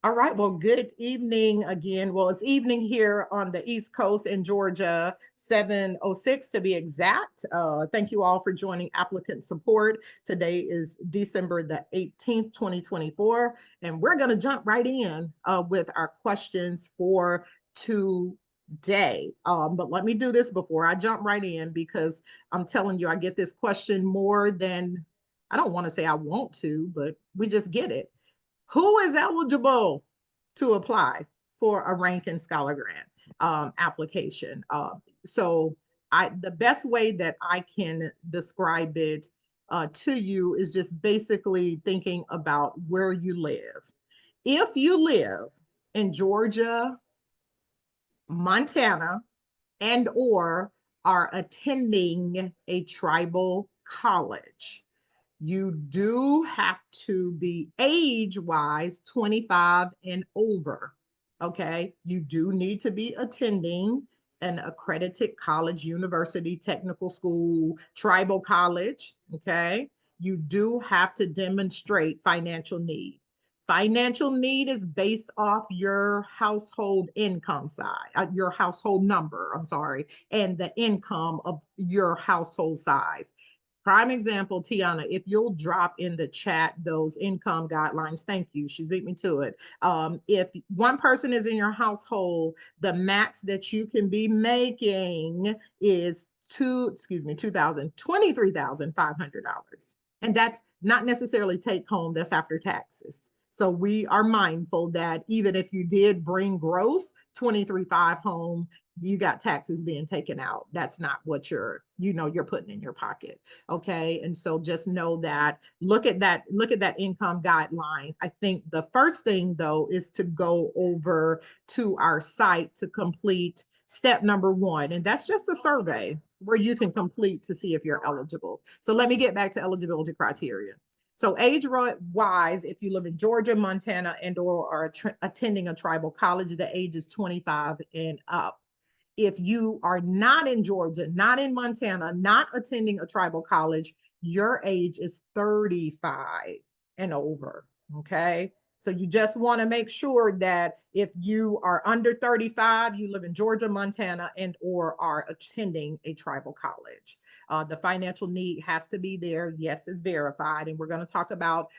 All right. Well, good evening again. Well, it's evening here on the East Coast in Georgia, 7:06 to be exact. Thank you all for joining Applicant Support. Today is December the 18th, 2024, and we're going to jump right in with our questions for today. But let me do this before I jump right in because I'm telling you, I get this question more than I don't want to say I want to, but we just get it. Who is eligible to apply for a rank and scholar grant application? The best way that I can describe it to you is just basically thinking about where you live. If you live in Georgia, Montana, and or are attending a tribal college, you do have to be age-wise 25 and over. Okay. You do need to be attending an accredited college, university, technical school, tribal college. Okay. You do have to demonstrate financial need. Financial need is based off your household income side, your household number, I'm sorry, and the income of your household size. Prime example, Tiana, if you'll drop in the chat those income guidelines, thank you. She beat me to it. If one person is in your household, the max that you can be making is $23,500. And that's not necessarily take home, that's after taxes. So we are mindful that even if you did bring gross 23.5 home, you got taxes being taken out. That's not what you're putting in your pocket. Okay. And so just know that, look at that income guideline. I think the first thing though is to go over to our site to complete step number one. And that's just a survey where you can complete to see if you're eligible. So let me get back to eligibility criteria. So age-wise, if you live in Georgia, Montana, and/or are attending a tribal college, the age is 25 and up. If you are not in Georgia, not in Montana, not attending a tribal college, your age is 35 and over. Okay. So you just want to make sure that if you are under 35, you live in Georgia, Montana, and/or are attending a tribal college. The financial need has to be there. Yes, it's verified. And we're going to talk about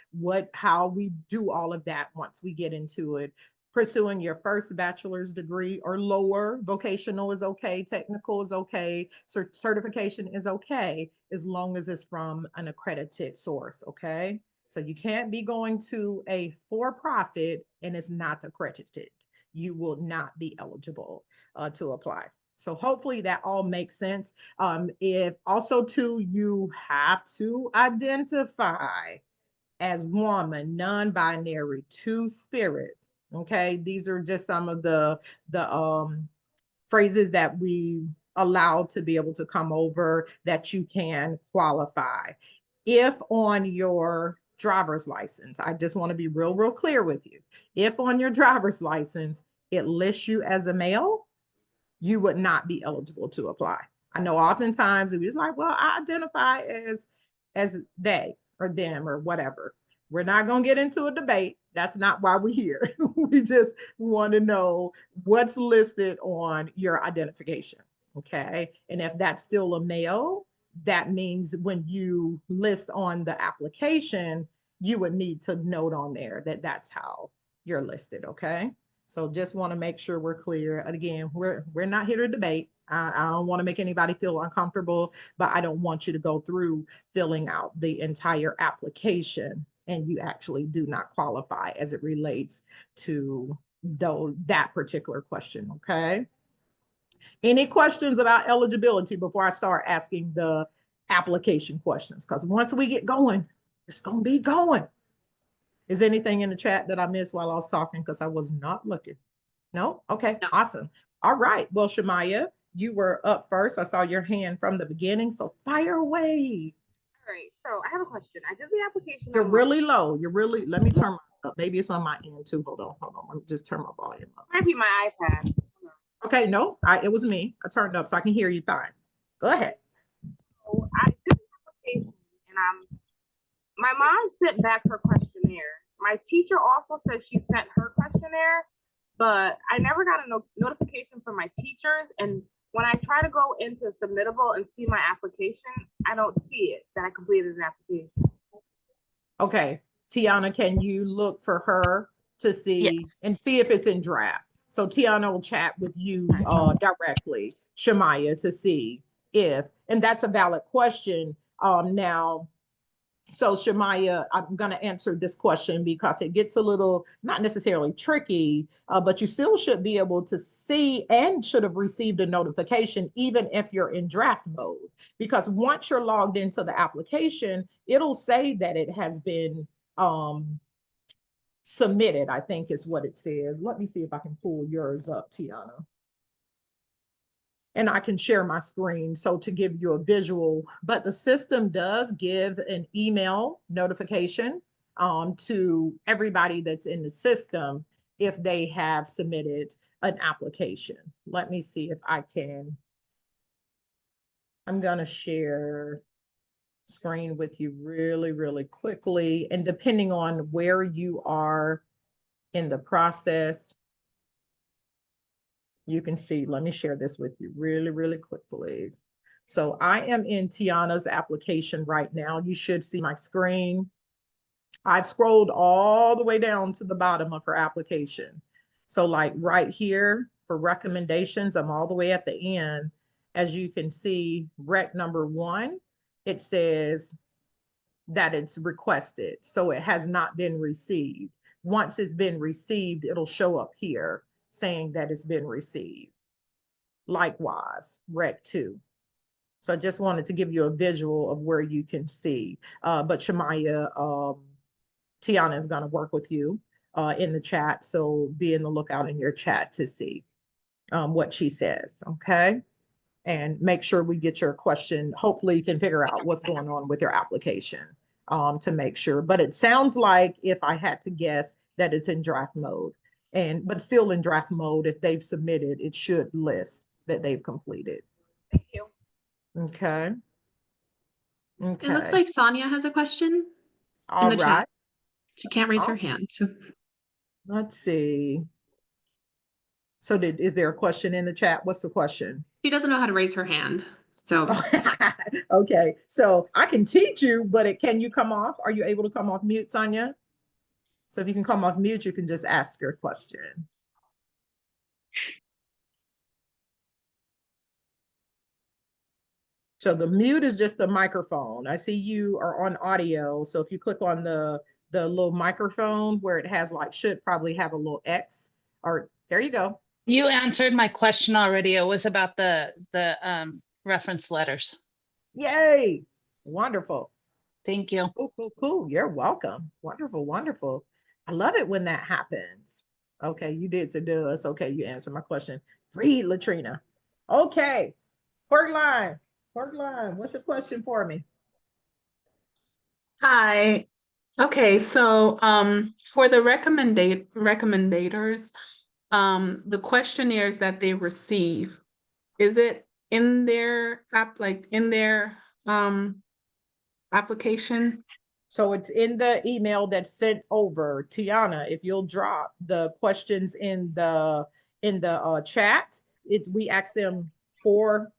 how we do all of that once we get into it. Pursuing your first bachelor's degree or lower, vocational is okay, technical is okay, certification is okay, as long as it's from an accredited source. Okay. So you can't be going to a for-profit and it's not accredited. You will not be eligible to apply. So hopefully that all makes sense. If also too, you have to identify as woman, non-binary, two-spirit. Okay, these are just some of the phrases that we allow to be able to come over that you can qualify. If on your driver's license, I just want to be real clear with you. If on your driver's license it lists you as a male, you would not be eligible to apply. I know oftentimes it was like, well, I identify as they or them or whatever. We're not going to get into a debate. That's not why we're here. We just want to know what's listed on your identification. Okay. And if that's still a male, that means when you list on the application, you would need to note on there that that's how you're listed. Okay. So just want to make sure we're clear. And again, we're not here to debate. I don't want to make anybody feel uncomfortable, but I don't want you to go through filling out the entire application and you actually do not qualify as it relates to that particular question. Okay. Any questions about eligibility before I start asking the application questions? Because once we get going, it's going to be going. Is anything in the chat that I missed while I was talking? Because I was not looking. No? Okay, awesome. All right. Well, Shamaya, you were up first. I saw your hand from the beginning, so fire away. All right. So I have a question. I did the application. You're really low. Let me turn my up. Maybe it's on my end too. Hold on. Let me just turn my volume up. Might be my iPad. Okay, no, it was me. I turned up so I can hear you fine. Go ahead. So I did the application and my mom sent back her questionnaire. My teacher also said she sent her questionnaire. in there, but I never got a notification from my teachers. And when I try to go into Submittable and see my application, I don't see it that I completed an application. Okay, Tiana, can you look for her to see and Yes. see if it's in draft? So Tiana will chat with you directly, Shamaya, to see if, and that's a valid question. Now, so Shamaya, I'm going to answer this question because it gets a little, not necessarily tricky, but you still should be able to see and should have received a notification even if you're in draft mode. Because once you're logged into the application, it'll say that it has been submitted, I think is what it says. Let me see if I can pull yours up, Tiana. And I can share my screen so to give you a visual, but the system does give an email notification to everybody that's in the system if they have submitted an application. Let me see if I can. I'm going to share screen with you really, really quickly. And depending on where you are in the process, you can see, let me share this with you really, really quickly. So I am in Tiana's application right now. You should see my screen. I've scrolled all the way down to the bottom of her application. So like right here for recommendations, I'm all the way at the end. As you can see, rec number 1, it says that it's requested. So it has not been received. Once it's been received, it'll show up here saying that it's been received. Likewise, rec 2. So I just wanted to give you a visual of where you can see. But Shamaya, Tiana is going to work with you in the chat. So be in the lookout in your chat to see what she says. Okay. And make sure we get your question. Hopefully you can figure out what's going on with your application to make sure. But it sounds like, if I had to guess, that it's in draft mode. But still in draft mode, if they've submitted, it should list that they've completed. Thank you. Okay. It looks like Sonia has a question in the chat. She can't raise her hand. So let's see. So is there a question in the chat? What's the question? she doesn't know how to raise her hand. So okay. So I can teach you, but can you come off? Are you able to come off mute, Sonia? So if you can come off mute, you can just ask your question. So the mute is just the microphone. I see you are on audio. So if you click on the little microphone where it has should probably have a little X, or there you go. You answered my question already. It was about the reference letters. Yay. Wonderful. Thank you. Cool, cool, cool. You're welcome. Wonderful, wonderful. I love it when that happens. Okay, you did to do us. Okay, you answered my question. Read, Latrina. Okay. Portline, what's your question for me? Hi. Okay, so for the recommendators, the questionnaires that they receive, is it in their application? So it's in the email that's sent over. Tiana, if you'll drop the questions in the chat, we ask them four,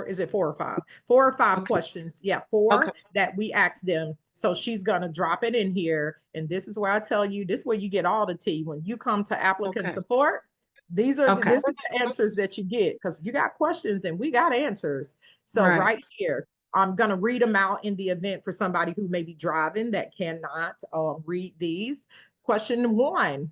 is it 4 or 5? 4 or 5 Okay. questions. Yeah, 4 Okay. that we ask them. So she's gonna drop it in here. And this is where I tell you, this is where you get all the tea. When you come to applicant support, these are Okay. this is the answers that you get, because you got questions and we got answers. So right here, I'm going to read them out in the event for somebody who may be driving that cannot read these. Question 1,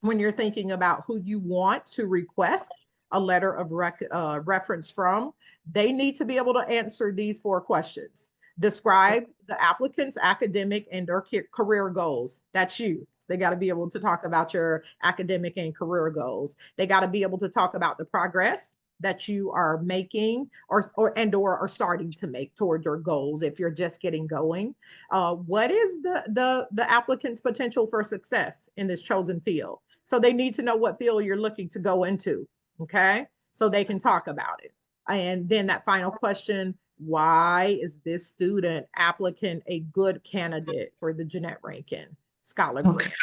when you're thinking about who you want to request a letter of reference from, they need to be able to answer these 4 questions. Describe the applicant's academic and or career goals. That's you. They got to be able to talk about your academic and career goals. They got to be able to talk about the progress that you are making or are starting to make toward your goals if you're just getting going. What is the applicant's potential for success in this chosen field? So they need to know what field you're looking to go into, okay? So they can talk about it. And then that final question, why is this student applicant a good candidate for the Jeanette Rankin Scholar Grant?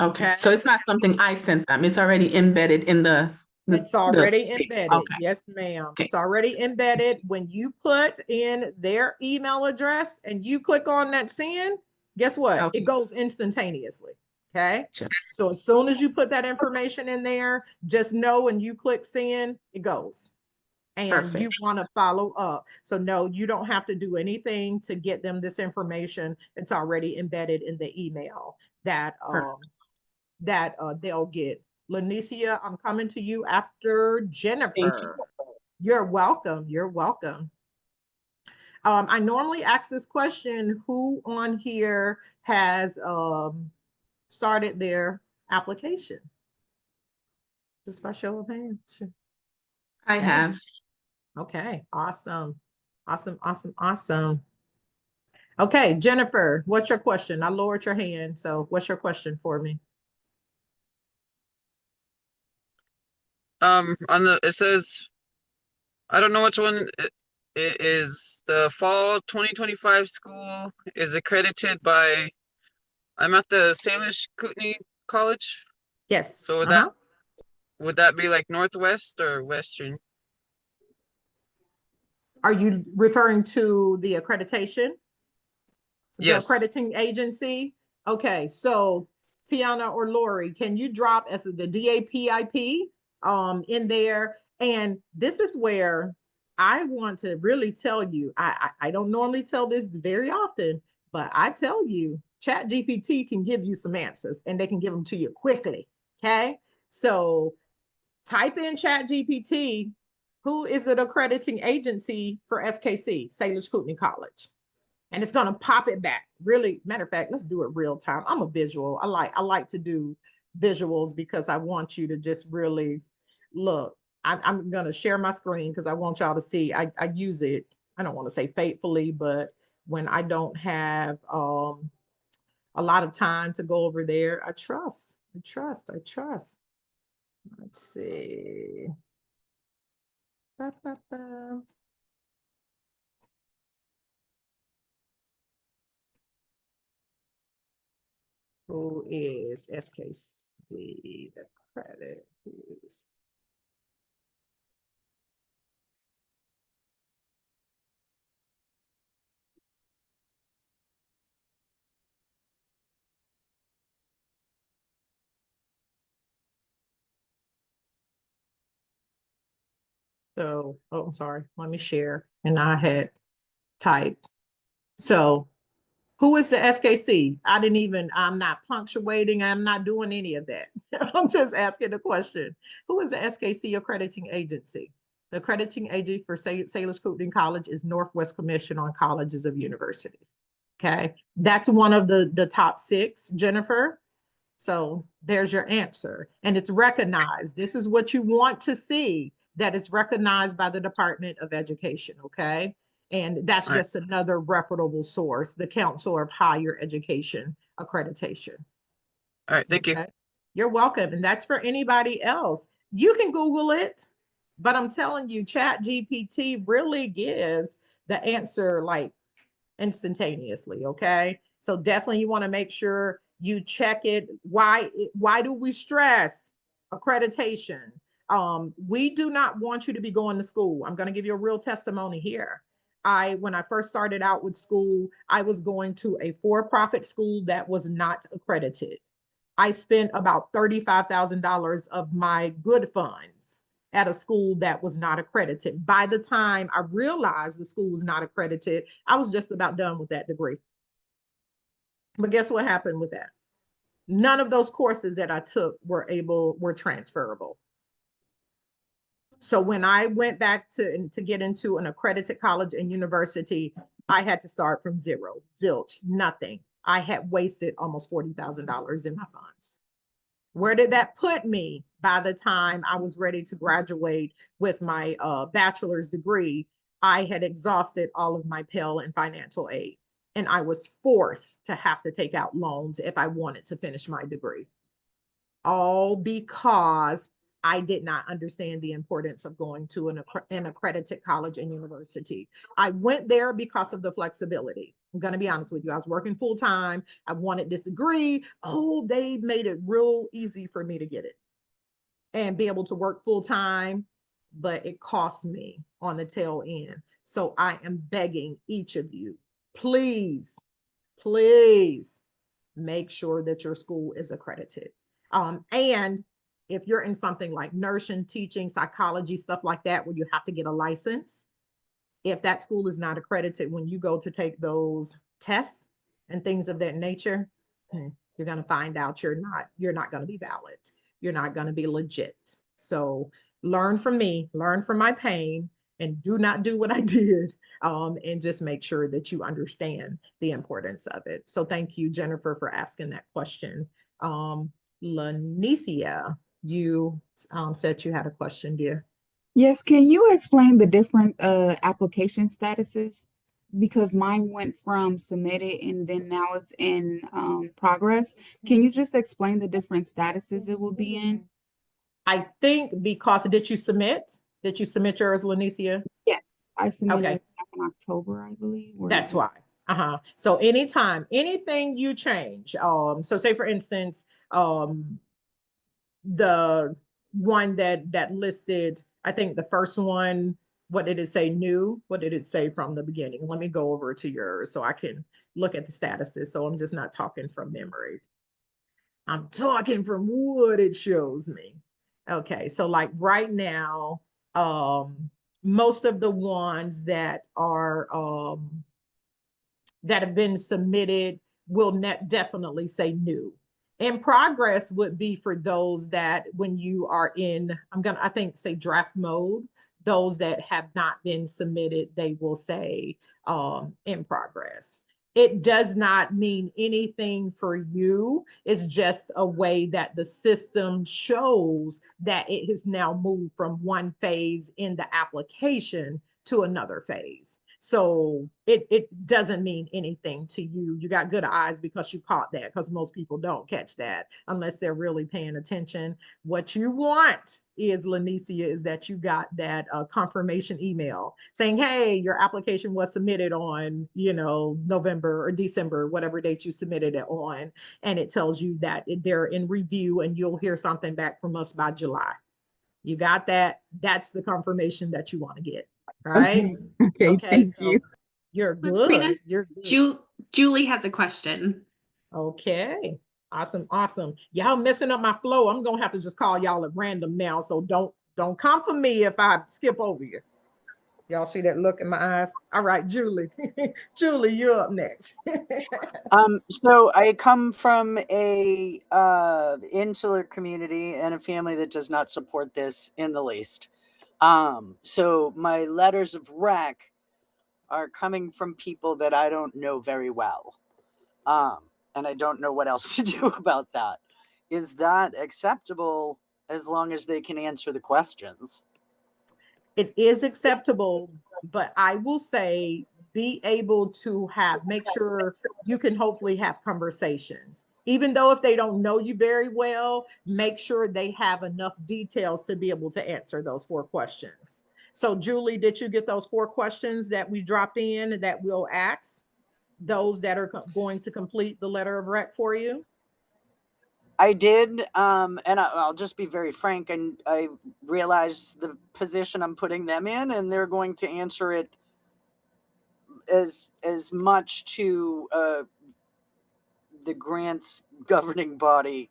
Okay, Okay. so it's not something I sent them. It's already embedded in It's already the- embedded. Okay, Yes, ma'am. Okay. It's already embedded. When you put in their email address and you click on that send, guess what? Okay. It goes instantaneously. Okay. Sure. So as soon as you put that information in there, just know when you click send, it goes. And you Perfect. want to follow up. So no, you don't have to do anything to get them this information. It's already embedded in the email that they'll get. Lanicia, I'm coming to you after Thank you. Jennifer. You're welcome. You're welcome. I normally ask this question, who on here has started their application? Just by show of hands. Sure. I Okay. have. Okay, awesome. Awesome, awesome, awesome. Okay, Jennifer, what's your question? I lowered your hand, so what's your question for me? On it says, I don't know which one it is. The fall 2025 school is accredited by, I'm at the Salish Kootenai College. Yes. So would that be like Northwest or Western? Are you referring to the accreditation? The Yes. accrediting agency? Okay, so Tiana or Lori, can you drop as the DAPIP in there? And this is where I want to really tell you, I don't normally tell this very often, but I tell you, Chat GPT can give you some answers and they can give them to you quickly. Okay. So type in Chat GPT, who is an accrediting agency for SKC, Salish Kootenai College? And it's going to pop it back. Really, matter of fact, let's do it real time. I'm a visual. I like to do visuals because I want you to just really look. I'm going to share my screen because I want y'all to see. I use it. I don't want to say faithfully, but when I don't have a lot of time to go over there, I trust. I trust. I trust. Let's see. Ba, ba, ba. Who is SKC? The credit is. So, oh, I'm sorry. Let me share. And I had typed. So, who is the SKC? I'm not punctuating. I'm not doing any of that. I'm just asking the question. Who is the SKC accrediting agency? The accrediting agency for Salish Kootenai College is Northwest Commission on Colleges of Universities. Okay. That's one of the top 6, Jennifer. So there's your answer. And it's recognized. This is what you want to see, that it's recognized by the Department of Education, okay? And that's All right. just another reputable source, the Council of Higher Education Accreditation. All right, thank you. Okay? You're welcome. And that's for anybody else. You can Google it, but I'm telling you, Chat GPT really gives the answer like instantaneously. Okay. So definitely you want to make sure you check it. Why do we stress accreditation? We do not want you to be going to school. I'm going to give you a real testimony here. When I first started out with school, I was going to a for-profit school that was not accredited. I spent about $35,000 of my good funds at a school that was not accredited. By the time I realized the school was not accredited, I was just about done with that degree. But guess what happened with that? None of those courses that I took were transferable. So when I went back to get into an accredited college and university, I had to start from zero, zilch, nothing. I had wasted almost $40,000 in my funds. Where did that put me by the time I was ready to graduate with my bachelor's degree? I had exhausted all of my Pell and financial aid, and I was forced to have to take out loans if I wanted to finish my degree. All because I did not understand the importance of going to an accredited college and university. I went there because of the flexibility. I'm going to be honest with you. I was working full time. I wanted this degree. Oh, they made it real easy for me to get it and be able to work full time, but it cost me on the tail end. So I am begging each of you, please, please make sure that your school is accredited. And if you're in something like nursing, teaching, psychology, stuff like that, where you have to get a license, if that school is not accredited, when you go to take those tests and things of that nature, you're going to find out you're not going to be valid. You're not going to be legit. So learn from me, learn from my pain, and do not do what I did. And just make sure that you understand the importance of it. So thank you, Jennifer, for asking that question. Lanicia, you said you had a question, dear. Yes, can you explain the different application statuses? Because mine went from submitted and then now it's in progress. Can you just explain the different statuses it will be in? I think because did you submit? Did you submit yours, Lanicia? Yes, I submitted Okay. it back in October, I believe. That's why. So anytime, anything you change, so say for instance, the one that listed, I think the first one, what did it say new? What did it say from the beginning? Let me go over to yours so I can look at the statuses. So I'm just not talking from memory. I'm talking from what it shows me. Okay, so like right now, most of the ones that are that have been submitted will definitely say new. In progress would be for those that when you are in, I think say draft mode, those that have not been submitted, they will say in progress. It does not mean anything for you. It's just a way that the system shows that it has now moved from one phase in the application to another phase. So it doesn't mean anything to you. You got good eyes because you caught that, because most people don't catch that unless they're really paying attention. What you want is, Lanicia, is that you got that confirmation email saying, hey, your application was submitted on, November or December, whatever date you submitted it on. And it tells you that they're in review and you'll hear something back from us by July. You got that? That's the confirmation that you want to get. Right? Okay, thank you. You're Sabrina, good. You're good. Julie has a question. Okay. Awesome. Awesome. Y'all messing up my flow. I'm gonna have to just call y'all at random now. So don't come for me if I skip over you. Y'all see that look in my eyes? All right, Julie. Julie, you're up next. So I come from a insular community and a family that does not support this in the least. So my letters of rec are coming from people that I don't know very well. And I don't know what else to do about that. Is that acceptable as long as they can answer the questions? It is acceptable, but I will say be able to make sure you can hopefully have conversations. Even though if they don't know you very well, make sure they have enough details to be able to answer those 4 questions. So Julie, did you get those 4 questions that we dropped in that we'll ask those that are going to complete the letter of rec for you? I did, and I'll just be very frank, and I realize the position I'm putting them in, and they're going to answer it as much to the grants governing body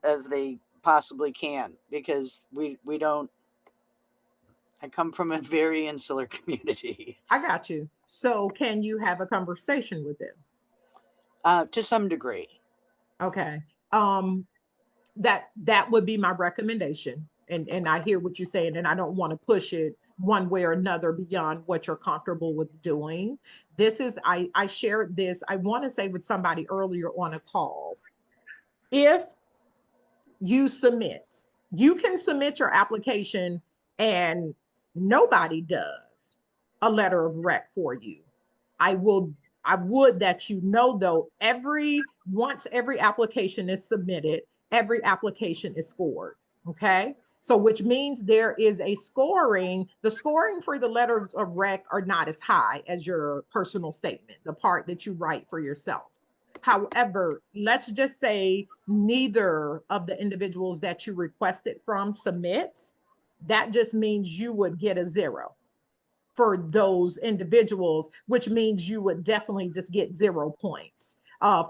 as they possibly can, because we don't. I come from a very insular community. I got you. So can you have a conversation with them? To some degree. Okay. That would be my recommendation. And I hear what you're saying, and I don't want to push it one way or another beyond what you're comfortable with doing. This is, I shared this, I want to say with somebody earlier on a call. If you can submit your application and nobody does a letter of rec for you. I would that though, once every application is submitted, every application is scored. Okay. So which means there is a scoring. The scoring for the letters of rec are not as high as your personal statement, the part that you write for yourself. However, let's just say neither of the individuals that you requested from submits. That just means you would get a 0 for those individuals, which means you would definitely just get 0 points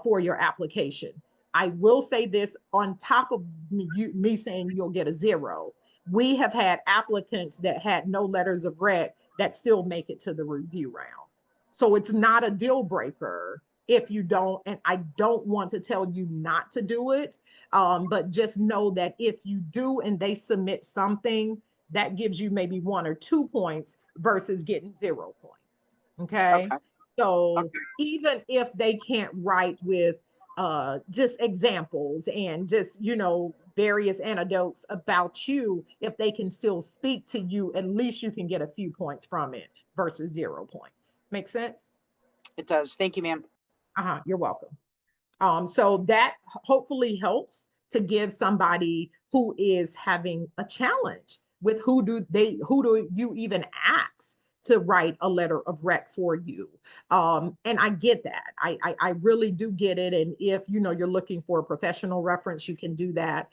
for your application. I will say this on top of me saying you'll get a 0. We have had applicants that had no letters of rec that still make it to the review round. So it's not a deal breaker if you don't, and I don't want to tell you not to do it, but just know that if you do and they submit something, that gives you maybe 1 or 2 points versus getting 0 points. Okay. So even if they can't write with just examples and just, you know, various anecdotes about you, if they can still speak to you, at least you can get a few points from it versus 0 points. Make sense? It does. Thank you, ma'am. You're welcome. So that hopefully helps to give somebody who is having a challenge with who do you even ask to write a letter of rec for you. And I get that. I really do get it. And if you know you're looking for a professional reference, you can do that.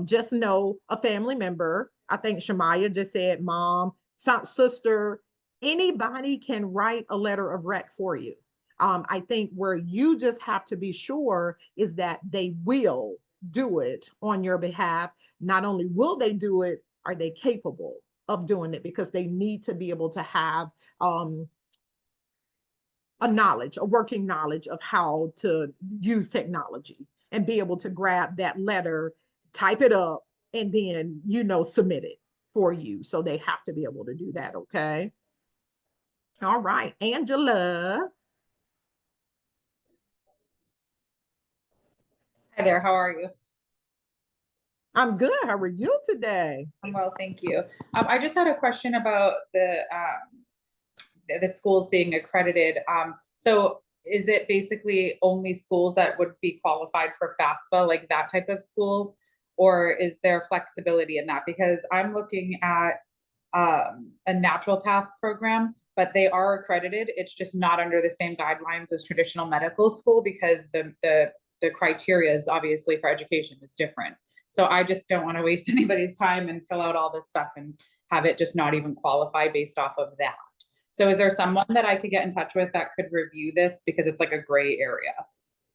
Just know a family member. I think Shamaya just said mom, sister, anybody can write a letter of rec for you. I think where you just have to be sure is that they will do it on your behalf. Not only will they do it, are they capable of doing it? Because they need to be able to have a working knowledge of how to use technology and be able to grab that letter, type it up, and then, you know, submit it for you. So they have to be able to do that. Okay. All right, Angela. Hi there, how are you? I'm good. How are you today? I'm well, thank you. I just had a question about the schools being accredited. So is it basically only schools that would be qualified for FAFSA, like that type of school? Or is there flexibility in that? Because I'm looking at a natural path program, but they are accredited. It's just not under the same guidelines as traditional medical school because the criteria is obviously for education is different. So I just don't want to waste anybody's time and fill out all this stuff and have it just not even qualify based off of that. So is there someone that I could get in touch with that could review this because it's like a gray area?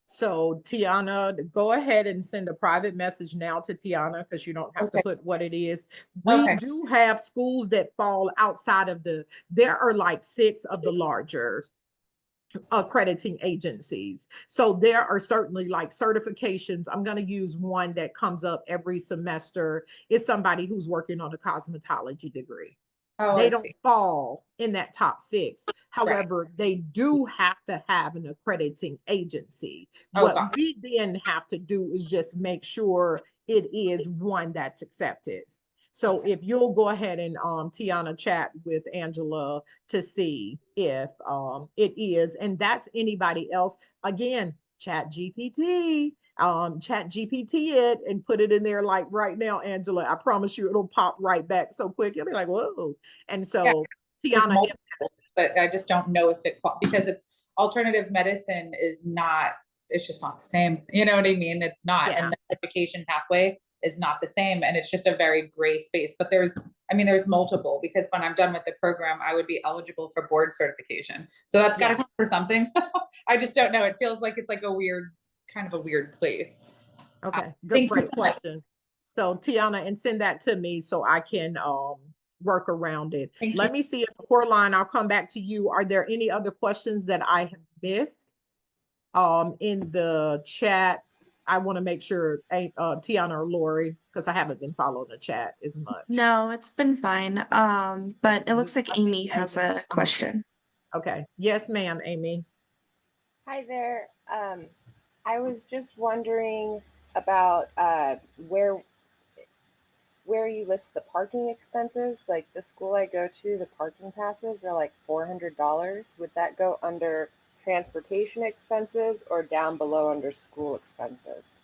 So Tiana, go ahead and send a private message now to Tiana because you don't have to put what it is. We do have schools that fall outside of there are like 6 of the larger accrediting agencies. So there are certainly like certifications. I'm going to use one that comes up every semester. Is somebody who's working on a cosmetology degree. They don't fall in that top 6. However, they do have to have an accrediting agency. What we then have to do is just make sure it is one that's accepted. So if you'll go ahead and Tiana chat with Angela to see if it is, and that's anybody else. Again, chat GPT it and put it in there like right now, Angela. I promise you it'll pop right back so quick. You'll be like, whoa. And so Tiana, but I just don't know if it, because it's alternative medicine is not, it's just not the same. You know what I mean? It's not. And the education pathway is not the same. And it's just a very gray space, but there's multiple, because when I'm done with the program, I would be eligible for board certification. So that's got to come for something. I just don't know. It feels like it's like a weird, kind of a weird place. Okay, great question. So Tiana, and send that to me so I can work around it. Let me see if Coraline, I'll come back to you. Are there any other questions that I have missed in the chat? I want to make sure Tiana or Lori, because I haven't been following the chat as much. No, it's been fine. But it looks like Amy has a question. Okay. Yes, ma'am, Amy. Hi there. I was just wondering about where you list the parking expenses. Like the school I go to, the parking passes are like $400. Would that go under transportation expenses or down below under school expenses?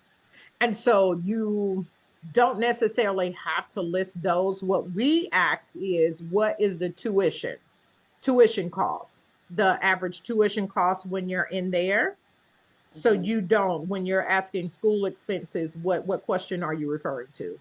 And so you don't necessarily have to list those. What we ask is, what is the tuition cost, the average tuition cost when you're in there? So you don't, when you're asking school expenses, what question are you referring to?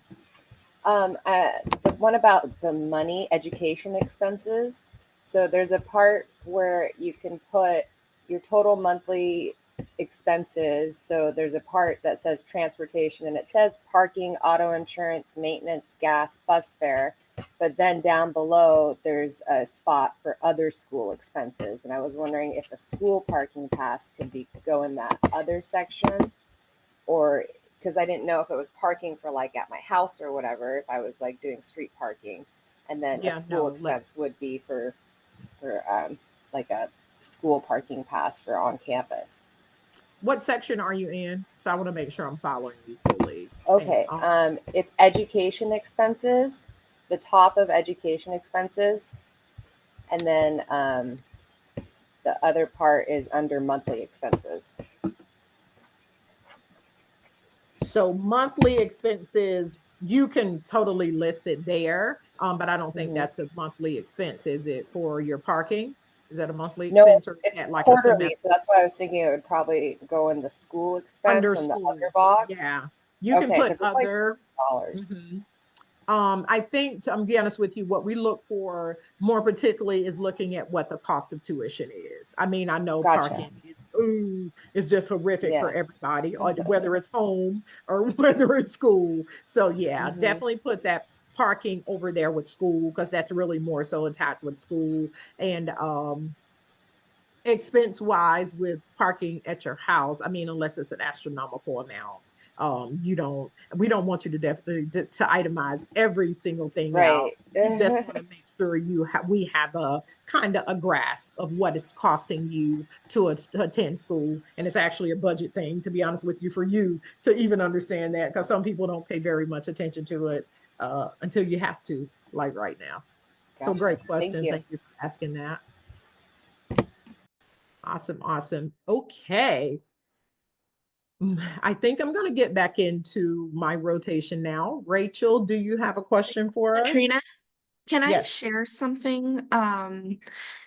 The one about the money, education expenses. So there's a part where you can put your total monthly expenses. So there's a part that says transportation, and it says parking, auto insurance, maintenance, gas, bus fare. But then down below, there's a spot for other school expenses. And I was wondering if a school parking pass could go in that other section, or because I didn't know if it was parking for like at my house or whatever, if I was like doing street parking, and then a school expense would be for like a school parking pass for on campus. What section are you in? So I want to make sure I'm following you fully. Okay. It's education expenses, the top of education expenses, and then the other part is under monthly expenses. So monthly expenses, you can totally list it there, but I don't think that's a monthly expense. Is it for your parking? Is that a monthly expense, or is it's that like quarterly? a semester? So that's why I was thinking it would probably go in the school expense Under and school. the other box. Yeah, you can put other. Like I think, to be honest with you, what we look for more particularly is looking at what the cost of tuition is. I mean, I know parking is just horrific for everybody, whether it's home or whether it's school. So yeah, definitely put that parking over there with school, because that's really more so attached with school. And expense wise with parking at your house, I mean, unless it's an astronomical amount, we don't want you to definitely to itemize every single thing out. You just want to make sure we have a kind of a grasp of what it's costing you to attend school. And it's actually a budget thing, to be honest with you, for you to even understand that, because some people don't pay very much attention to it until you have to, like right now. So great question. Thank you for asking that. Awesome. Okay. I think I'm going to get back into my rotation now. Rachel, do you have a question for us? Katrina, can I share something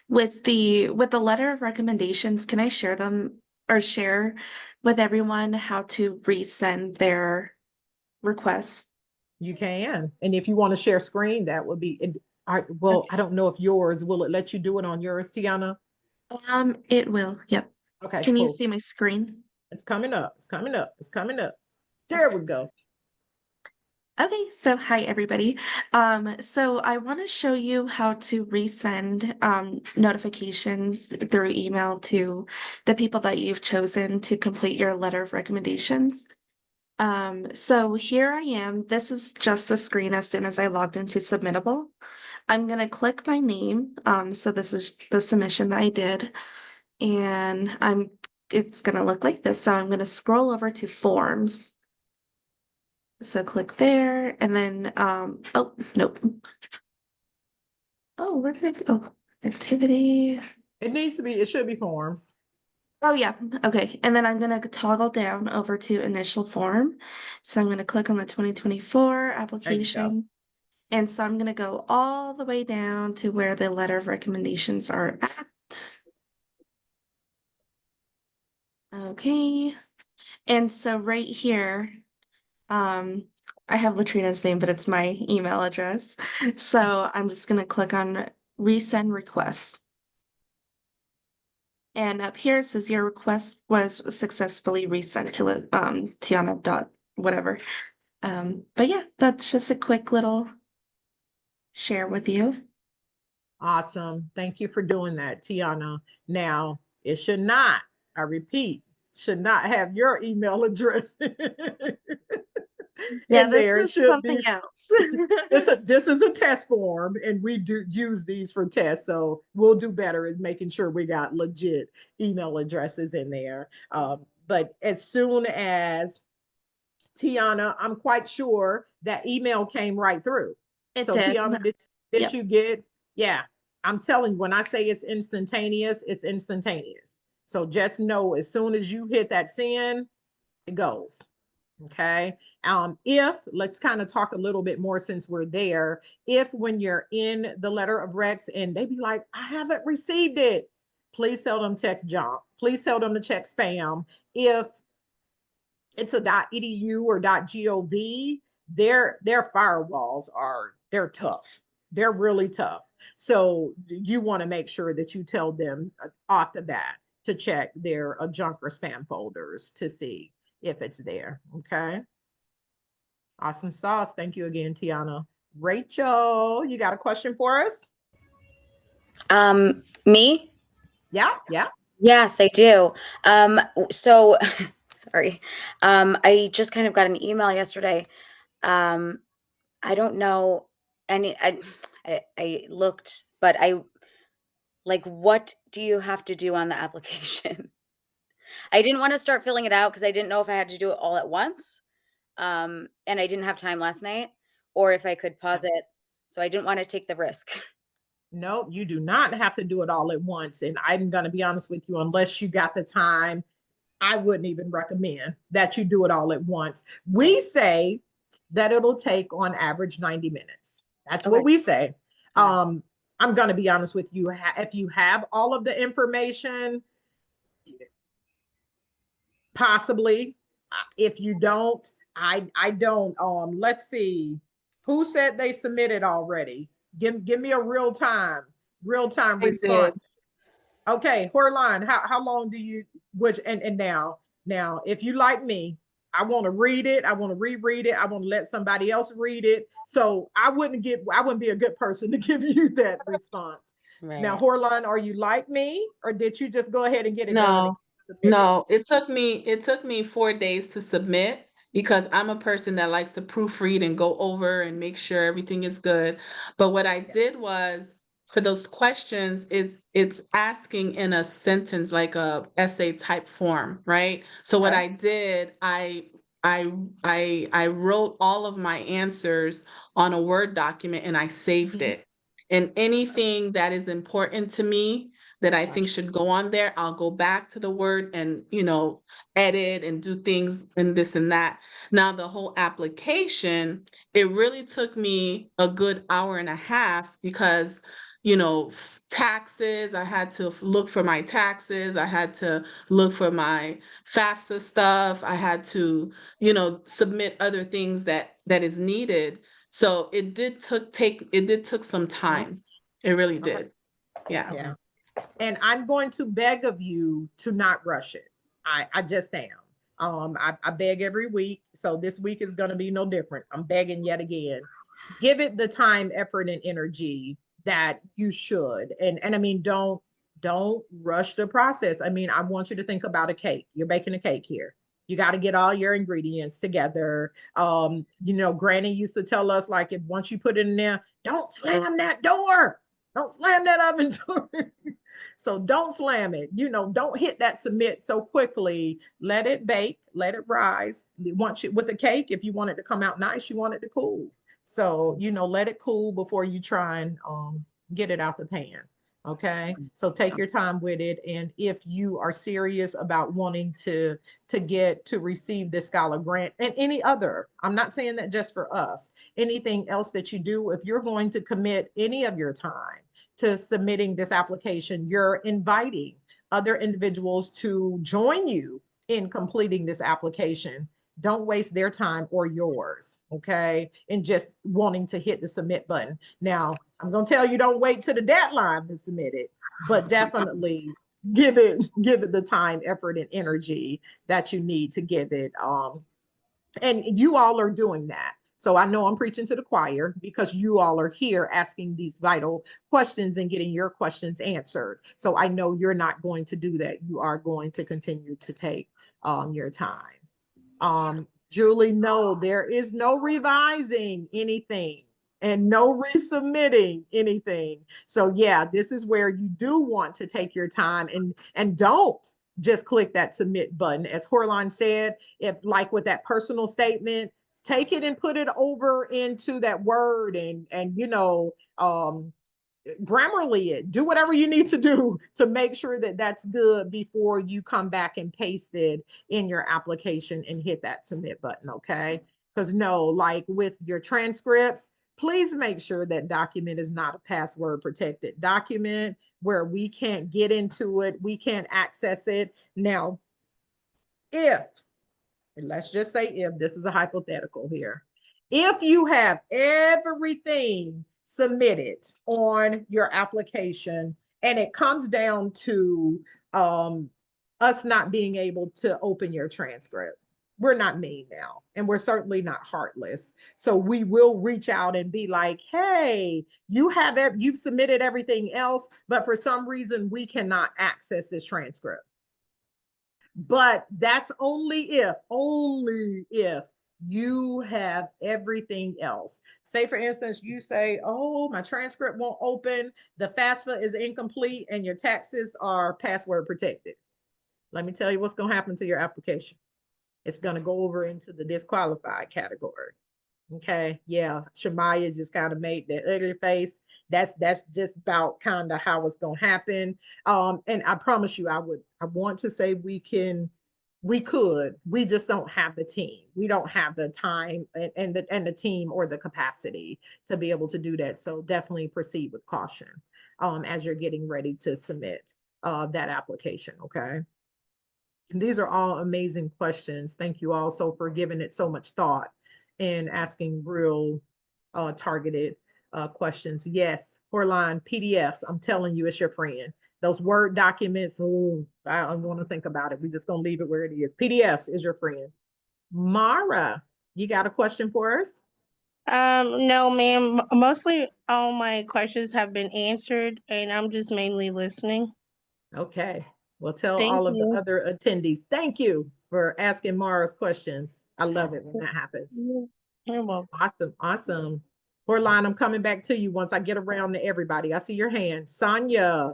with the letter of recommendations? Can I share them or share with everyone how to resend their requests? You can. And if you want to share screen, that would be well, I don't know if yours, will it let you do it on yours, Tiana? It will. Yep. Okay. Can you see my screen? It's coming up. There we go. Okay, so hi everybody. So I want to show you how to resend notifications through email to the people that you've chosen to complete your letter of recommendations. So here I am. This is just the screen as soon as I logged into Submittable. I'm gonna click my name. So this is the submission that I did, and it's gonna look like this. So I'm gonna scroll over to Forms. So click there, and then oh nope. Oh, where did it go? Activity. It should be Forms. Oh yeah, okay. And then I'm gonna toggle down over to initial form. So I'm gonna click on the 2024 application. And so I'm gonna go all the way down to where the letter of recommendations are at. Okay. And so right here, I have Latrina's name, but it's my email address. So I'm just gonna click on resend request. And up here it says your request was successfully resent to Tiana dot whatever. But yeah, that's just a quick little share with you. Awesome. Thank you for doing that, Tiana. Now, it should not, I repeat, should not have your email address. Yeah, this is something else. This is a test form, and we do use these for tests. So we'll do better in making sure we got legit email addresses in there. But as soon as Tiana, I'm quite sure that email came right through. It did. Tiana, did you get? Yeah, I'm telling you, when I say it's instantaneous, it's instantaneous. So just know, as soon as you hit that send, it goes. Okay. If, let's kind of talk a little bit more since we're there, if when you're in the letter of recs and they be like, I haven't received it, please tell them check junk. Please tell them to check spam. If it's a .edu or .gov, their firewalls they're tough. They're really tough. So you want to make sure that you tell them off the bat to check their junk or spam folders to see if it's there. Okay. Awesome sauce. Thank you again, Tiana. Rachel, you got a question for us? Me? Yeah, yeah. Yes, I do. So sorry. I just kind of got an email yesterday. I don't know any I looked, but what do you have to do on the application? I didn't want to start filling it out because I didn't know if I had to do it all at once. And I didn't have time last night, or if I could pause it. So I didn't want to take the risk. No, you do not have to do it all at once. And I'm going to be honest with you, unless you got the time, I wouldn't even recommend that you do it all at once. We say that it'll take on average 90 minutes. That's what we say. I'm going to be honest with you. If you have all of the information, possibly. If you don't, I don't. Let's see. Who said they submitted already? Give me a real time response. Okay, Horline, how long do you and now if you like me, I want to read it, I want to reread it, I want to let somebody else read it. So I wouldn't be a good person to give you that response. Right. Now, Horline, are you like me, or did you just go ahead and get it done? No, it took me 4 days to submit because I'm a person that likes to proofread and go over and make sure everything is good. But what I did was, for those questions, it's asking in a sentence, like a essay type form, right? So what I did, I wrote all of my answers on a Word document and I saved it. And anything that is important to me that I think should go on there, I'll go back to the Word and, edit and do things and this and that. Now, the whole application, it really took me a good hour and a half because, taxes, I had to look for my taxes. I had to look for my FAFSA stuff. I had to, submit other things that is needed. So it did took some time. It really did. Yeah. And I'm going to beg of you to not rush it. I just am. I beg every week. So this week is going to be no different. I'm begging yet again. Give it the time, effort, and energy that you should. And I mean, don't rush the process. I mean, I want you to think about a cake. You're baking a cake here. You got to get all your ingredients together. Granny used to tell us, like, if once you put it in there, don't slam that door. Don't slam that oven door. So don't slam it. Don't hit that submit so quickly. Let it bake, let it rise. Once you, with a cake, if you want it to come out nice, you want it to cool. So, let it cool before you try and get it out the pan. Okay. So take your time with it. And if you are serious about wanting to receive this scholar grant and any other, I'm not saying that just for us, anything else that you do, if you're going to commit any of your time to submitting this application, you're inviting other individuals to join you in completing this application. Don't waste their time or yours, okay? And just wanting to hit the submit button. Now, I'm going to tell you, don't wait to the deadline to submit it, but definitely give it the time, effort, and energy that you need to give it. And you all are doing that. So I know I'm preaching to the choir because you all are here asking these vital questions and getting your questions answered. So I know you're not going to do that. You are going to continue to take your time. Julie, no, there is no revising anything and no resubmitting anything. So yeah, this is where you do want to take your time and don't just click that submit button. As Horline said, if like with that personal statement, take it and put it over into that Word and Grammarly it, do whatever you need to do to make sure that that's good before you come back and paste it in your application and hit that submit button, okay? Because no, like with your transcripts, please make sure that document is not a password protected document where we can't get into it, we can't access it. Now, if, and let's just say if, this is a hypothetical here, if you have everything submitted on your application and it comes down to us not being able to open your transcript, we're not mean now, and we're certainly not heartless. So we will reach out and be like, hey, you've submitted everything else, but for some reason we cannot access this transcript. But that's only if you have everything else. Say, for instance, you say, oh, my transcript won't open, the FAFSA is incomplete, and your taxes are password protected. Let me tell you what's going to happen to your application. It's going to go over into the disqualified category. Okay, yeah, Shamaya just kind of made that ugly face. That's just about kind of how it's gonna happen. And I promise you, I want to say we could, we just don't have the team. We don't have the time and the team or the capacity to be able to do that. So definitely proceed with caution as you're getting ready to submit that application, okay? And these are all amazing questions. Thank you also for giving it so much thought and asking real targeted questions. Yes, Horline, PDFs, I'm telling you, it's your friend. Those Word documents, oh, I don't want to think about it. We're just going to leave it where it is. PDFs is your friend. Mara, you got a question for us? No, ma'am. Mostly all my questions have been answered, and I'm just mainly listening. Okay. Well, tell Thank all of the you. other attendees, thank you for asking Mara's questions. I love it when that happens. You're welcome. Awesome, awesome. Horline, I'm coming back to you once I get around to everybody. I see your hand. Sonia.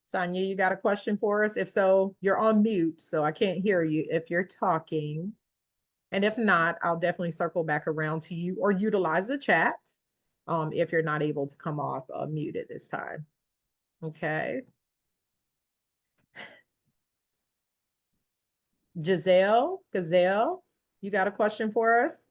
Sonia, you got a question for us? If so, you're on mute, so I can't hear you if you're talking. And if not, I'll definitely circle back around to you or utilize the chat if you're not able to come off mute at this time. Okay. Gazelle, you got a question for us?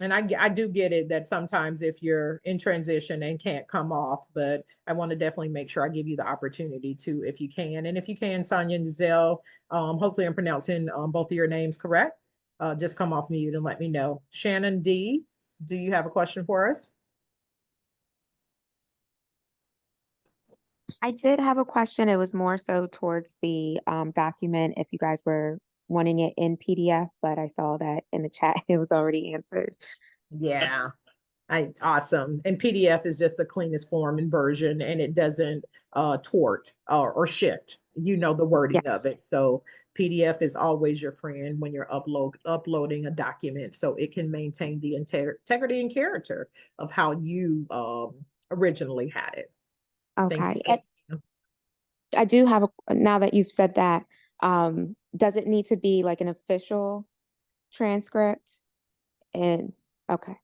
And I do get it that sometimes if you're in transition and can't come off, but I want to definitely make sure I give you the opportunity to, if you can. And if you can, Sonia and Giselle, hopefully I'm pronouncing both of your names correct. Just come off mute and let me know. Shannon D, do you have a question for us? I did have a question. It was more so towards the document, if you guys were wanting it in PDF, but I saw that in the chat it was already answered. Yeah, awesome. And PDF is just the cleanest form and version, and it doesn't tort or shift, you know, the wording of it. So PDF is always your friend when you're uploading a document, so it can maintain the integrity and character of how you originally had it. Okay. I do have now that you've said that, does it need to be like an official transcript? And okay.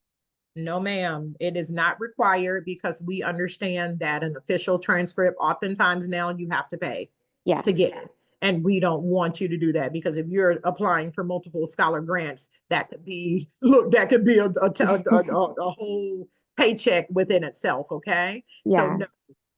No, ma'am, it is not required because we understand that an official transcript, oftentimes now you have to pay to get it. And we don't want you to do that because if you're applying for multiple scholar grants, that could be, look, that could be a whole paycheck within itself, okay? So no.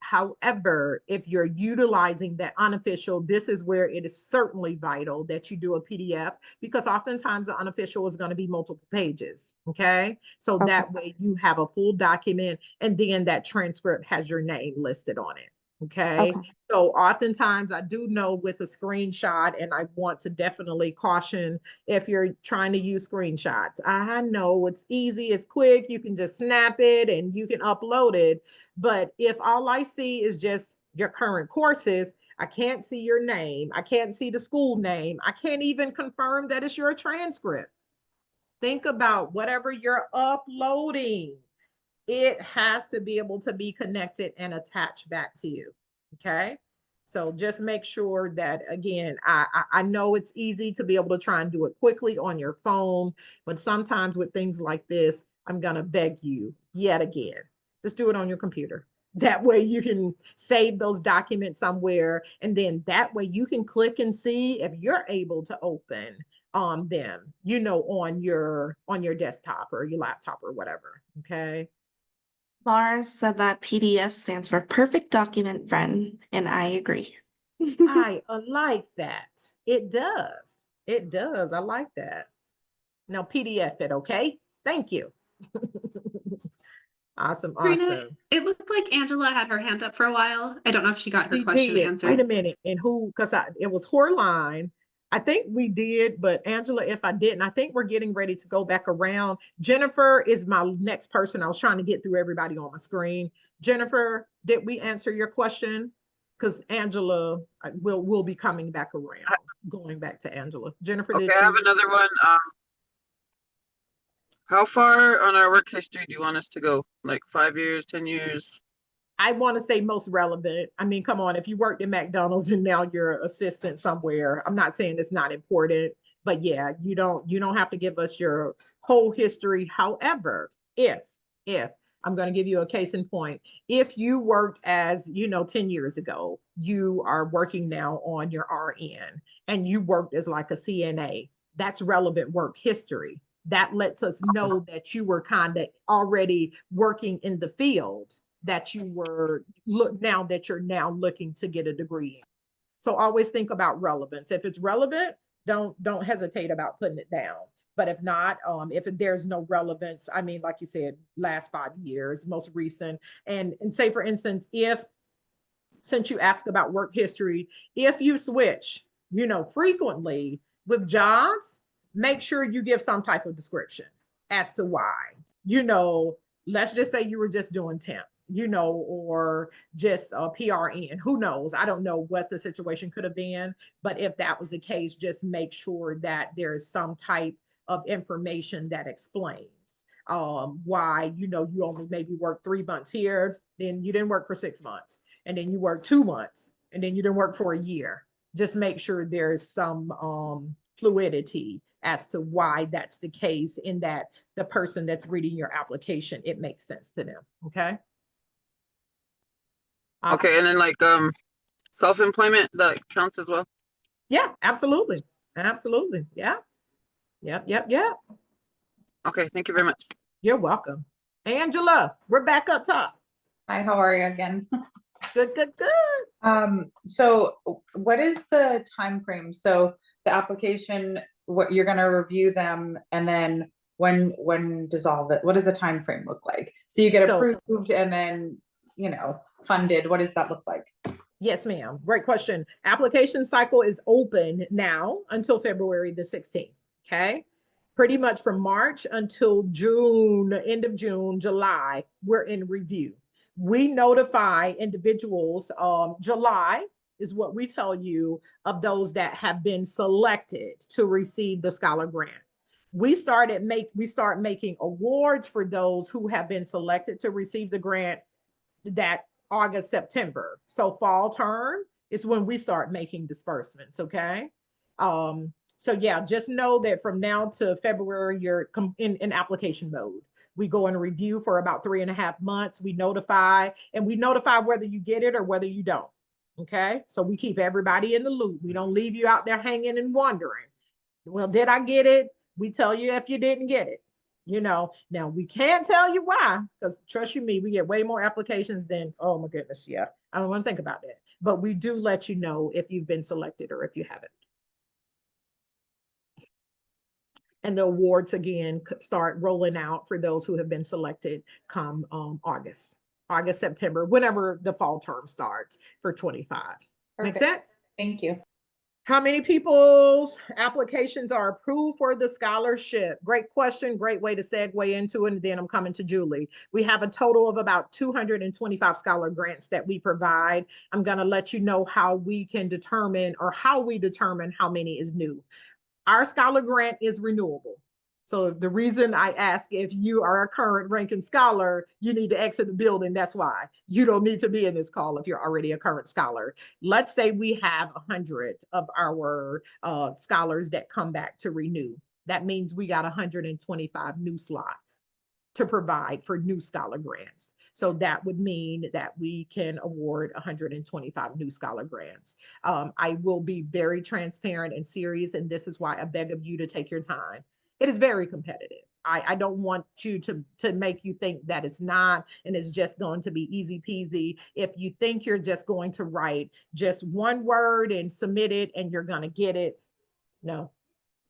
However, if you're utilizing that unofficial, this is where it is certainly vital that you do a PDF because oftentimes the unofficial is going to be multiple pages. Okay. So that way you have a full document and then that transcript has your name listed on it. Okay. So oftentimes I do know with a screenshot, and I want to definitely caution if you're trying to use screenshots. I know it's easy, it's quick, you can just snap it and you can upload it. But if all I see is just your current courses, I can't see your name, I can't see the school name, I can't even confirm that it's your transcript. Think about whatever you're uploading. it has to be able to be connected and attached back to you. Okay. So just make sure that, again, I know it's easy to be able to try and do it quickly on your phone, but sometimes with things like this, I'm going to beg you yet again, just do it on your computer. That way you can save those documents somewhere. And then that way you can click and see if you're able to open them, on your desktop or your laptop or whatever. Okay. Mara said that PDF stands for Perfect Document Friend, and I agree. I like that. It does. It does. I like that. Now PDF it, okay? Thank you. Awesome. Karina, it looked like Angela had her hand up for a while. I don't know if she got her She question did. answered. Wait a minute. And who, because it was her line. I think we did, but Angela, if I didn't, I think we're getting ready to go back around. Jennifer is my next person. I was trying to get through everybody on my screen. Jennifer, did we answer your question? Because Angela will be coming back around, going back to Angela. Jennifer, Okay, did I have you? another one. How far on our work history do you want us to go? Like 5 years, 10 years? I want to say most relevant. I mean, come on, if you worked in McDonald's and now you're an assistant somewhere, I'm not saying it's not important, but yeah, you don't have to give us your whole history. However, if I'm going to give you a case in point, if you worked as, 10 years ago, you are working now on your RN and you worked as like a CNA, that's relevant work history. That lets us know that you were kind of already working in the field that you were now that you're now looking to get a degree in. So always think about relevance. If it's relevant, don't hesitate about putting it down. But if not, if there's no relevance, I mean, like you said, last 5 years, most recent, and say for instance, since you ask about work history, if you switch, frequently with jobs, make sure you give some type of description as to why. Let's just say you were just doing temp, or just a PRN. Who knows? I don't know what the situation could have been, but if that was the case, just make sure that there is some type of information that explains why, you only maybe work 3 months here, then you didn't work for 6 months, and then you work 2 months, and then you didn't work for a year. Just make sure there's some fluidity as to why that's the case, in that the person that's reading your application, it makes sense to them. Okay. Awesome. Okay, and then like self-employment, that counts as well? Yeah, absolutely. Absolutely. Yeah. Yep. Okay, thank you very much. You're welcome. Angela, we're back up top. Hi, how are you again? Good. So what is the time frame? So the application, what you're gonna review them, and then when does what does the time frame look like? So you get approved and then, funded. What does that look like? Yes, ma'am. Great question. Application cycle is open now until February the 16th. Okay. Pretty much from March until June, end of June, July, we're in review. We notify individuals, July is what we tell you, of those that have been selected to receive the Scholar Grant. We start making awards for those who have been selected to receive the grant that August, September. So fall term is when we start making disbursements. Okay. So yeah, just know that from now to February, you're in application mode. We go and review for about 3.5 months. We notify whether you get it or whether you don't. Okay. So we keep everybody in the loop. We don't leave you out there hanging and wondering, well, did I get it? We tell you if you didn't get it. Now we can't tell you why, because trust you me, we get way more applications than, oh my goodness, yeah. I don't want to think about that. But we do let you know if you've been selected or if you haven't. And the awards again start rolling out for those who have been selected come August, September, whenever the fall term starts for 25. Make sense? Thank you. How many people's applications are approved for the scholarship? Great question. Great way to segue into it. And then I'm coming to Julie. We have a total of about 225 scholar grants that we provide. I'm going to let you know how we determine how many is new. Our scholar grant is renewable. So the reason I ask if you are a current ranking scholar, you need to exit the building. That's why. You don't need to be in this call if you're already a current scholar. Let's say we have 100 of our scholars that come back to renew. That means we got 125 new slots to provide for new scholar grants. So that would mean that we can award 125 new scholar grants. I will be very transparent and serious, and this is why I beg of you to take your time. It is very competitive. I don't want you to make you think that it's not, and it's just going to be easy peasy. If you think you're just going to write just one word and submit it and you're going to get it, no.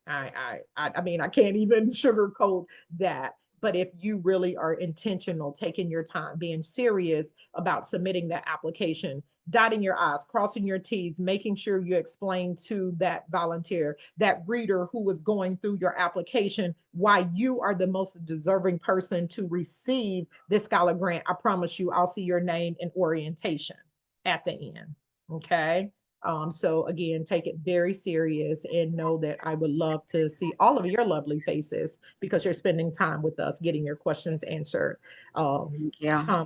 I mean, I can't even sugarcoat that. But if you really are intentional, taking your time, being serious about submitting that application, dotting your I's, crossing your T's, making sure you explain to that volunteer, that reader who is going through your application, why you are the most deserving person to receive this scholar grant, I promise you, I'll see your name in orientation at the end. Okay. So again, take it very serious and know that I would love to see all of your lovely faces because you're spending time with us, getting your questions answered. Yeah.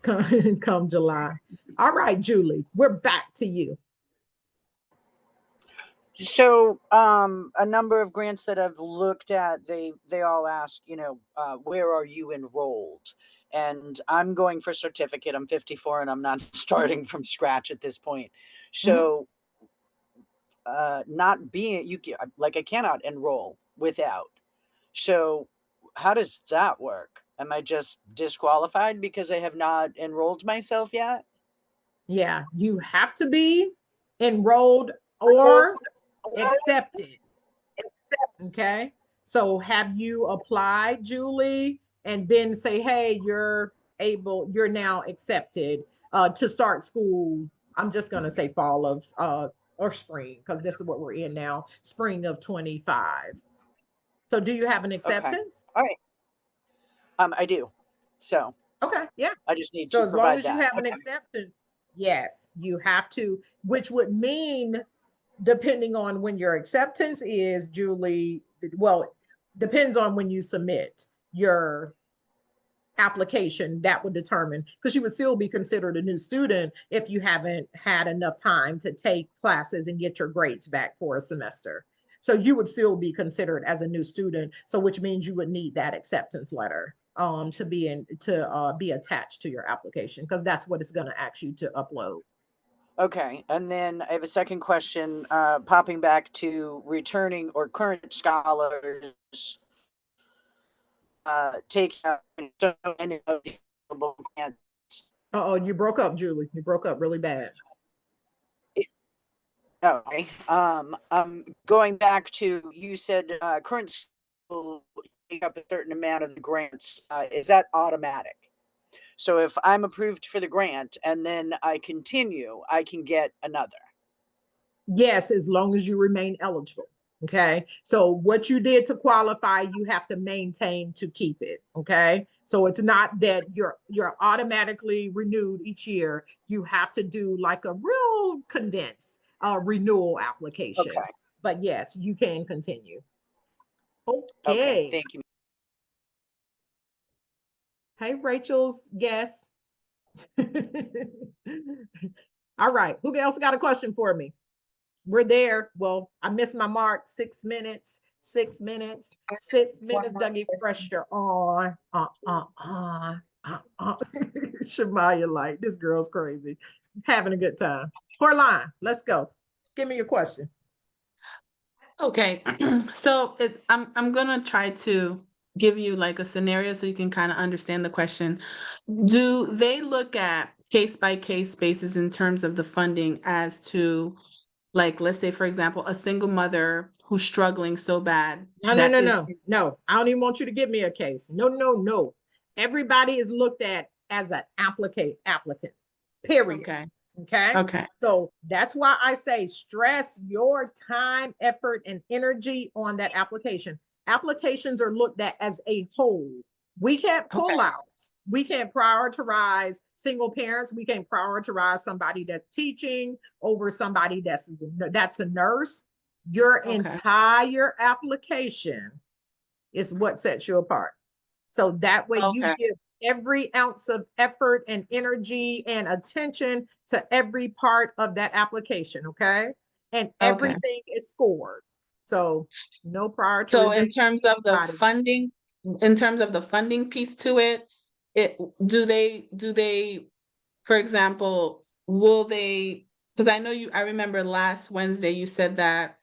Come July. All right, Julie, we're back to you. So a number of grants that I've looked at, they all ask, where are you enrolled? And I'm going for certificate. I'm 54 and I'm not starting from scratch at this point. So not being I cannot enroll without. So how does that work? Am I just disqualified because I have not enrolled myself yet? Yeah, you have to be enrolled or accepted. Okay. So have you applied, Julie, and then say, hey, you're now accepted to start school. I'm just gonna say fall of or spring, because this is what we're in now, spring of 25. So do you have an acceptance? Okay. All right. I do. So okay, yeah. I just need so to as long provide as you that. have an acceptance, yes, you have to, which would mean depending on when your acceptance is, Julie, well, depends on when you submit your application, that would determine, because you would still be considered a new student if you haven't had enough time to take classes and get your grades back for a semester. So you would still be considered as a new student. So which means you would need that acceptance letter to be attached to your application, because that's what it's going to ask you to upload. Okay, and then I have a second question, popping back to returning or current scholars take any of the available grants. Uh-oh, you broke up, Julie. You broke up really bad. Okay. Going back to, you said current will take up a certain amount of the grants. Is that automatic? So if I'm approved for the grant and then I continue, I can get another. Yes, as long as you remain eligible. Okay. So what you did to qualify, you have to maintain to keep it. Okay. So it's not that you're automatically renewed each year. You have to do like a real condensed renewal application. Okay. But yes, you can continue. Okay. Thank you. Hey, Rachel's guest. All right. Who else got a question for me? We're there. Well, I missed my mark. 6 minutes. 6 minutes. 6 minutes. Dougie Fresher on. Shamaya, like, this girl's crazy. Having a good time. Coraline, let's go. Give me your question. Okay, so I'm gonna try to give you like a scenario so you can kind of understand the question. Do they look at case by case basis in terms of the funding as to, like, let's say, for example, a single mother who's struggling so bad? No. I don't even want you to give me a case. No. Everybody is looked at as an applicant, period. Okay. So that's why I say stress your time, effort, and energy on that application. Applications are looked at as a whole. We can't pull out. We can't prioritize single parents. We can't prioritize somebody that's teaching over somebody that's a nurse. Your entire application is what sets you apart. So that way you Okay. give every ounce of effort and energy and attention to every part of that application, okay? And everything is scored. So no prioritization. So in terms of the body. funding, in terms of the funding piece to it, do they, for example, will they, because I know I remember last Wednesday you said that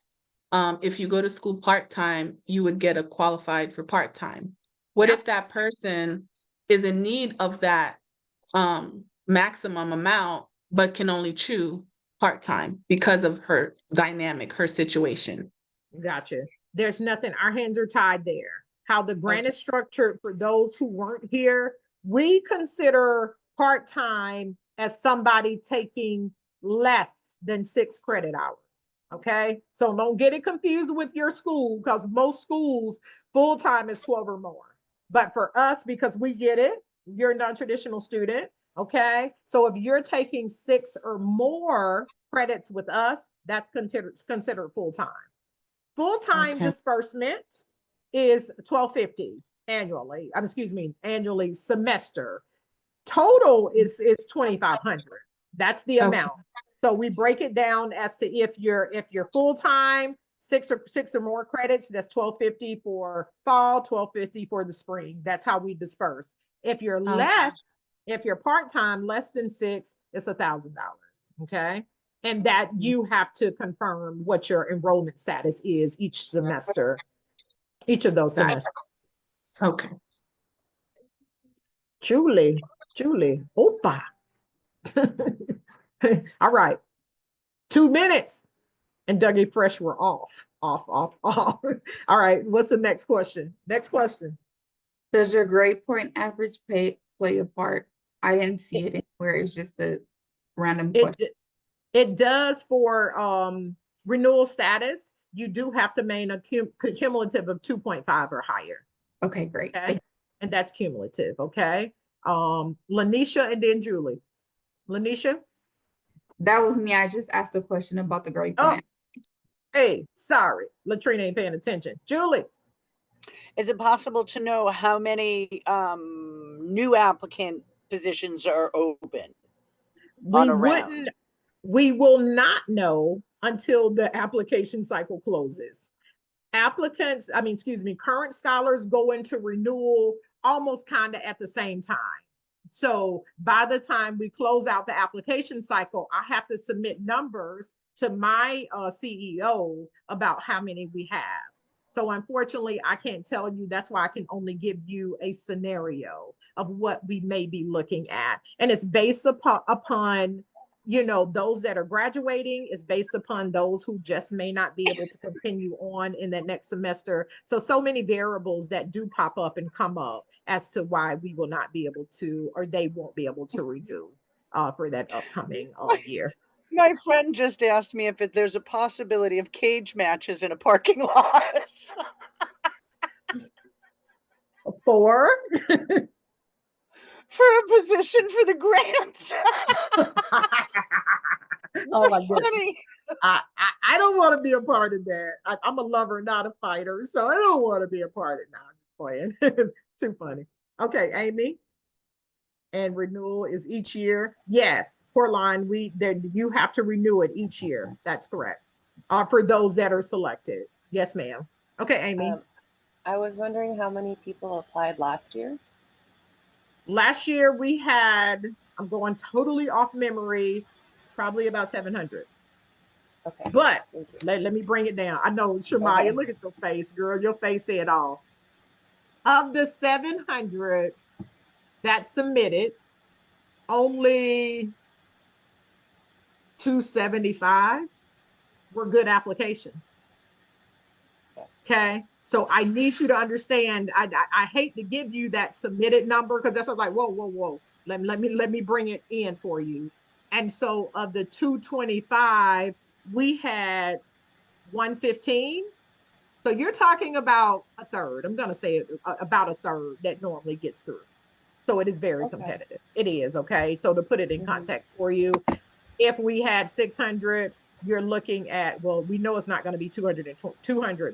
if you go to school part-time, you would get a qualified for part-time. What if that person is in need of that maximum amount, but can only choose part-time because of her dynamic, her situation? Gotcha. There's nothing, our hands are tied there. How the grant is structured for those who weren't here, we consider part-time as somebody taking less than 6 credit hours. Okay, so don't get it confused with your school, because most schools full-time is 12 or more. But for us, because we get it, you're a non-traditional student. Okay, so if you're taking 6 or more credits with us, that's considered full-time. Full-time disbursement is $1,250 annually. Annually semester. Total is $2,500. That's the amount. So we break it down as to if you're full-time, 6 or more credits, that's $1,250 for fall, $1,250 for the spring. That's how we disperse. If you're if you're part-time, less than 6, it's $1,000. Okay. And that you have to confirm what your enrollment status is each semester, each of those semesters. Okay. Julie, Opa. All right. 2 minutes. And Dougie Fresh, we're off. All right. What's the next question? Next question. Does your grade point average play a part? I didn't see it anywhere. It's just a random question. It does for renewal status. You do have to maintain a cumulative of 2.5 or higher. Okay, great. Okay? And that's cumulative. Okay. Lanisha and then Julie. Lanisha? That was me. I just asked a question about the grade point. Hey, sorry. Latrina ain't paying attention. Julie. Is it possible to know how many new applicant positions are open? We will not know until the application cycle closes. Current scholars go into renewal almost kind of at the same time. So by the time we close out the application cycle, I have to submit numbers to my CEO about how many we have. So unfortunately, I can't tell you. That's why I can only give you a scenario of what we may be looking at. And it's based upon those that are graduating. Is based upon those who just may not be able to continue on in that next semester. So many variables that do pop up and come up as to why we will not be able to, or they won't be able to renew for that upcoming year. My friend just asked me if there's a possibility of cage matches in a parking lot. For a position for the grant. Oh my goodness. I don't want to be a part of that. I'm a lover, not a fighter, so I don't want to be a part of that. I'm just playing. Too funny. Okay, Amy. And renewal is each year. Yes, Coraline, you have to renew it each year. That's correct. For those that are selected. Yes, ma'am. Okay, Amy. I was wondering how many people applied last year. Last year we had, I'm going totally off memory, probably about 700. Okay. But let me bring it down. I know, Shamaya, look at your face, girl. Your face said all. Of the 700 that submitted, only 275 were good applications. Okay. So I need you to understand, I hate to give you that submitted number because that's like, whoa. Let me bring it in for you. And so of the 225, we had 115. So you're talking about a third. I'm going to say about a third that normally gets through. So it is very competitive. It is, okay? So to put it in context for you, if we had 600, you're looking at, well, we know it's not going to be 200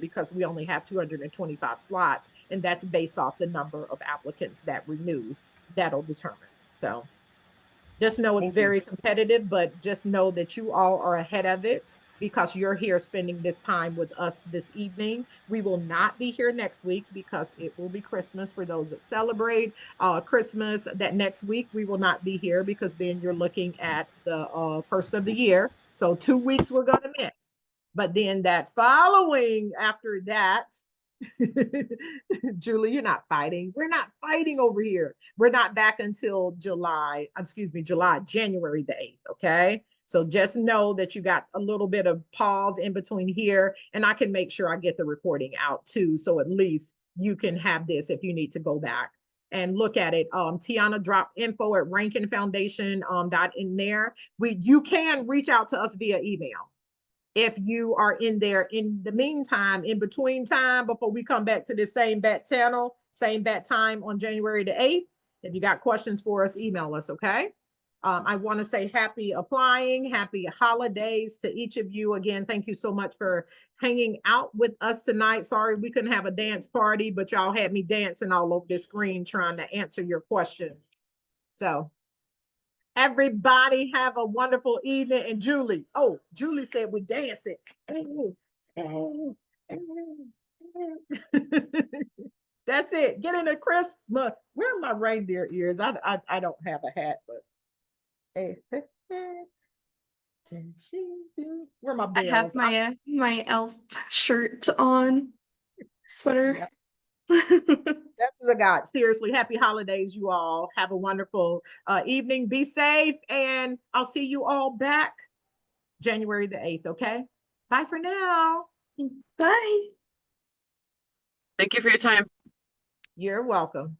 because we only have 225 slots, and that's based off the number of applicants that renew. That'll determine. So just know it's very competitive, but just know that you all are ahead of it because you're here spending this time with us this evening. We will not be here next week because it will be Christmas for those that celebrate Christmas. That next week we will not be here because then you're looking at the first of the year. So 2 weeks we're going to miss. But then that following after that, Julie, you're not fighting. We're not fighting over here. We're not back until January the 8th. Okay. So just know that you got a little bit of pause in between here, and I can make sure I get the recording out too. So at least you can have this if you need to go back and look at it. Tiana dropped info at Rankin Foundation in there. You can reach out to us via email. If you are in there in the meantime, in between time, before we come back to this same bat channel, same bat time on January the 8th, if you got questions for us, email us, okay? I want to say happy applying, happy holidays to each of you. Again, thank you so much for hanging out with us tonight. Sorry we couldn't have a dance party, but y'all had me dancing all over the screen trying to answer your questions. So everybody have a wonderful evening. And Julie said we're dancing. That's it. Get in a Christmas. Where are my reindeer ears? I don't have a hat, but where are my bells? I have my my elf shirt on, sweater. Yep. That's what I got. Seriously, happy holidays, you all. Have a wonderful evening. Be safe, and I'll see you all back January the 8th, okay? Bye for now. Bye. Thank you for your time. You're welcome.